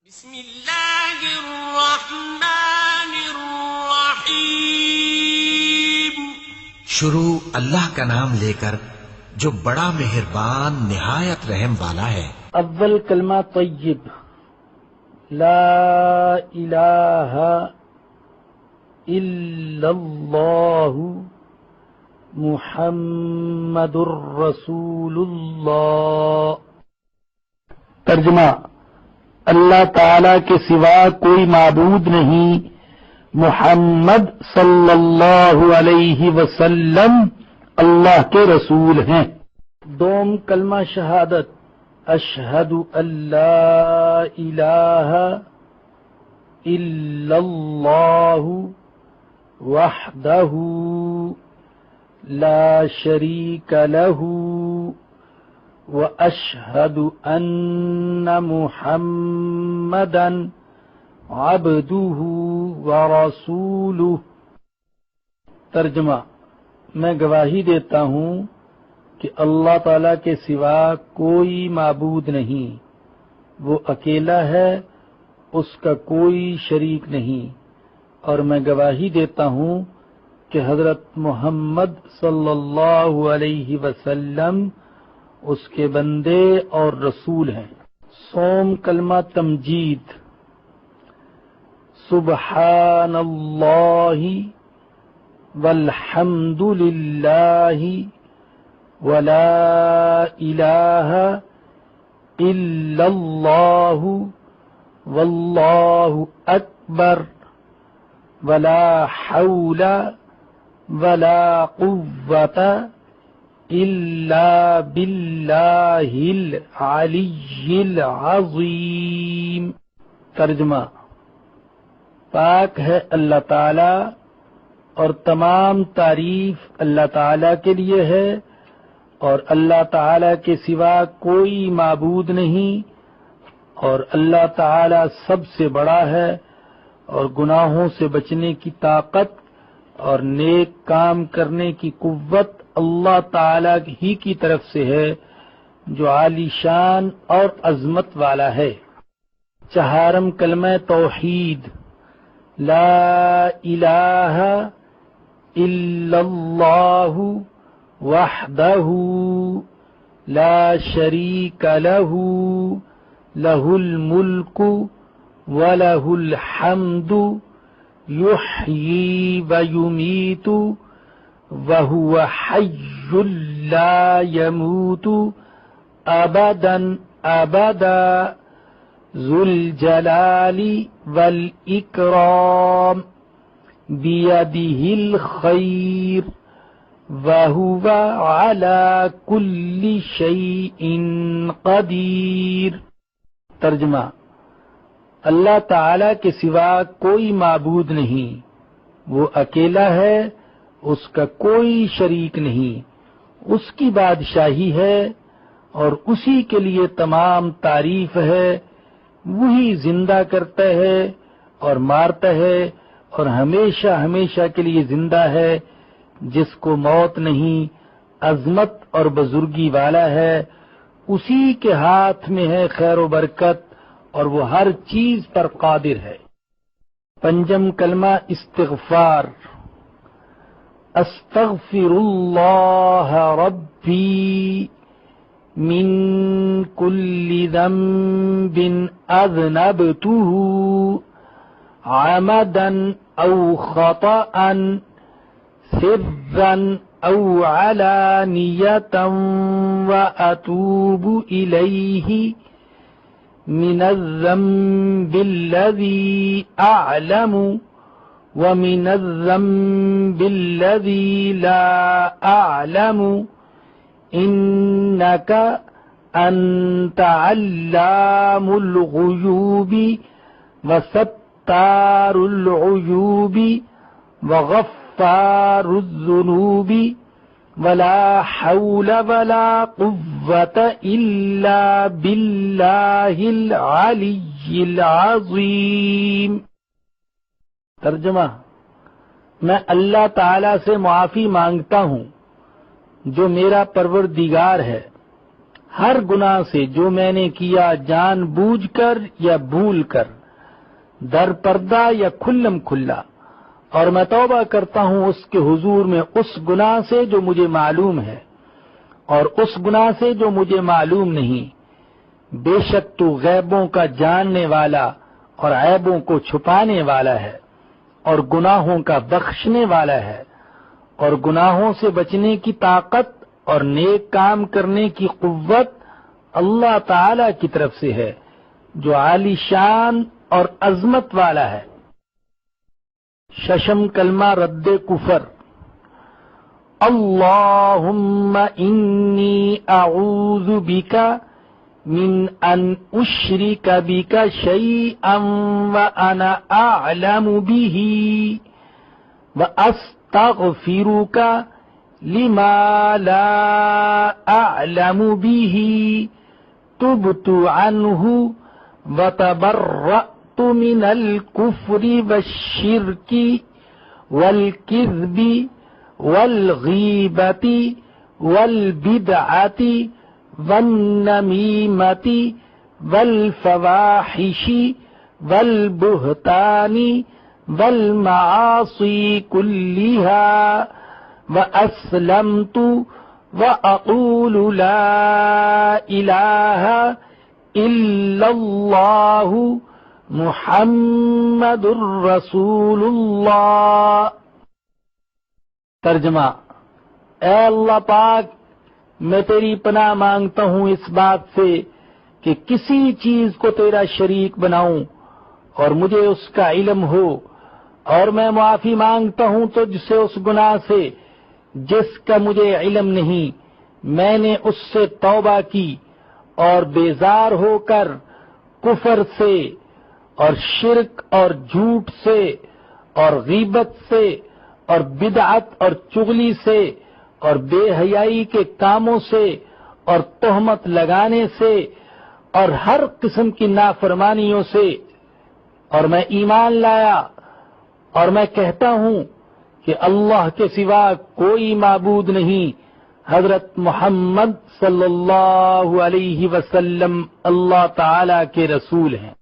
بسم اللہ الرحمن الرحیم۔ شروع اللہ کا نام لے کر جو بڑا مہربان نہایت رحم والا ہے۔ اول کلمہ طیب، لا الہ الا اللہ محمد الرسول اللہ۔ ترجمہ: اللہ تعالی کے سوا کوئی معبود نہیں، محمد صلی اللہ علیہ وسلم اللہ کے رسول ہیں۔ دوم کلمہ شہادت، اشہد ان لا الہ الا اللہ وحدہ لا شریک لہ واشہد ان محمدا عبدہ ورسولہ۔ ترجمہ: میں گواہی دیتا ہوں کہ اللہ تعالی کے سوا کوئی معبود نہیں، وہ اکیلا ہے، اس کا کوئی شریک نہیں، اور میں گواہی دیتا ہوں کہ حضرت محمد صلی اللہ علیہ وسلم اس کے بندے اور رسول ہیں۔ صوم کلمہ تمجید، سبحان اللہ والحمد للہ ولا الہ الا اللہ واللہ اکبر ولا حول ولا قوة الا باللہ العلی العظیم۔ ترجمہ: پاک ہے اللہ تعالی اور تمام تعریف اللہ تعالی کے لیے ہے، اور اللہ تعالی کے سوا کوئی معبود نہیں، اور اللہ تعالی سب سے بڑا ہے، اور گناہوں سے بچنے کی طاقت اور نیک کام کرنے کی قوت اللہ تعالی ہی کی طرف سے ہے جو عالی شان اور عظمت والا ہے۔ چہارم کلمہ توحید، لا الہ الا اللہ وحدہ لا شریک لہ لہ الملک وَلَهُ الْحَمْدُ يُحْيِي وَيُمِيتُ وَهُوَ حَيٌّ لَا يَمُوتُ أَبَدًا أَبَدًا ذُو الْجَلَالِ وَالْإِكْرَامِ بِيَدِهِ الْخَيْرُ وَهُوَ عَلَى كُلِّ شَيْءٍ قَدِيرٌ۔ ترجمہ: اللہ تعالی کے سوا کوئی معبود نہیں، وہ اکیلا ہے، اس کا کوئی شریک نہیں، اس کی بادشاہی ہے اور اسی کے لیے تمام تعریف ہے۔ وہی زندہ کرتا ہے اور مارتا ہے اور ہمیشہ ہمیشہ کے لیے زندہ ہے، جس کو موت نہیں، عظمت اور بزرگی والا ہے، اسی کے ہاتھ میں ہے خیر و برکت، اور وہ ہر چیز پر قادر ہے۔ پنجم کلمہ استغفار، استغفر اللہ ربی من کل ذنب اذنبتہ عمدا او خطأ سرا او علانیۃ واتوب الیہ من الذنب الذي أعلم ومن الذنب الذي لا أعلم إنك أنت علام الغيوب وستار العيوب وغفار الذنوب ولا حول ولا قوة إلا بالله العلي العظيم۔ ترجمہ: میں اللہ تعالی سے معافی مانگتا ہوں جو میرا پروردگار ہے، ہر گناہ سے جو میں نے کیا جان بوجھ کر یا بھول کر، در پردہ یا کھلم کھلا، اور میں توبہ کرتا ہوں اس کے حضور میں اس گناہ سے جو مجھے معلوم ہے اور اس گناہ سے جو مجھے معلوم نہیں۔ بے شک تو غیبوں کا جاننے والا اور عیبوں کو چھپانے والا ہے اور گناہوں کا بخشنے والا ہے، اور گناہوں سے بچنے کی طاقت اور نیک کام کرنے کی قوت اللہ تعالی کی طرف سے ہے جو عالی شان اور عظمت والا ہے۔ ششم کلمہ رد کفر۔ اللہم انی اعوذ بک من ان اشرک بک شیئا وانا اعلم به واستغفرک لما لا اعلم به تبت عنہ وتبرأت من الكفر والشرك والكذب والغیبت والبدعت والنمیمت والفواحش والبہتان والمعاصی کلها واسلمت واقول لا الہ الا اللہ محمد رسول اللہ۔ ترجمہ: اے اللہ پاک، میں تیری پناہ مانگتا ہوں اس بات سے کہ کسی چیز کو تیرا شریک بناؤں اور مجھے اس کا علم ہو، اور میں معافی مانگتا ہوں تجھ سے اس گناہ سے جس کا مجھے علم نہیں۔ میں نے اس سے توبہ کی اور بیزار ہو کر کفر سے اور شرک اور جھوٹ سے اور غیبت سے اور بدعت اور چغلی سے اور بے حیائی کے کاموں سے اور تہمت لگانے سے اور ہر قسم کی نافرمانیوں سے، اور میں ایمان لایا اور میں کہتا ہوں کہ اللہ کے سوا کوئی معبود نہیں، حضرت محمد صلی اللہ علیہ وسلم اللہ تعالی کے رسول ہیں۔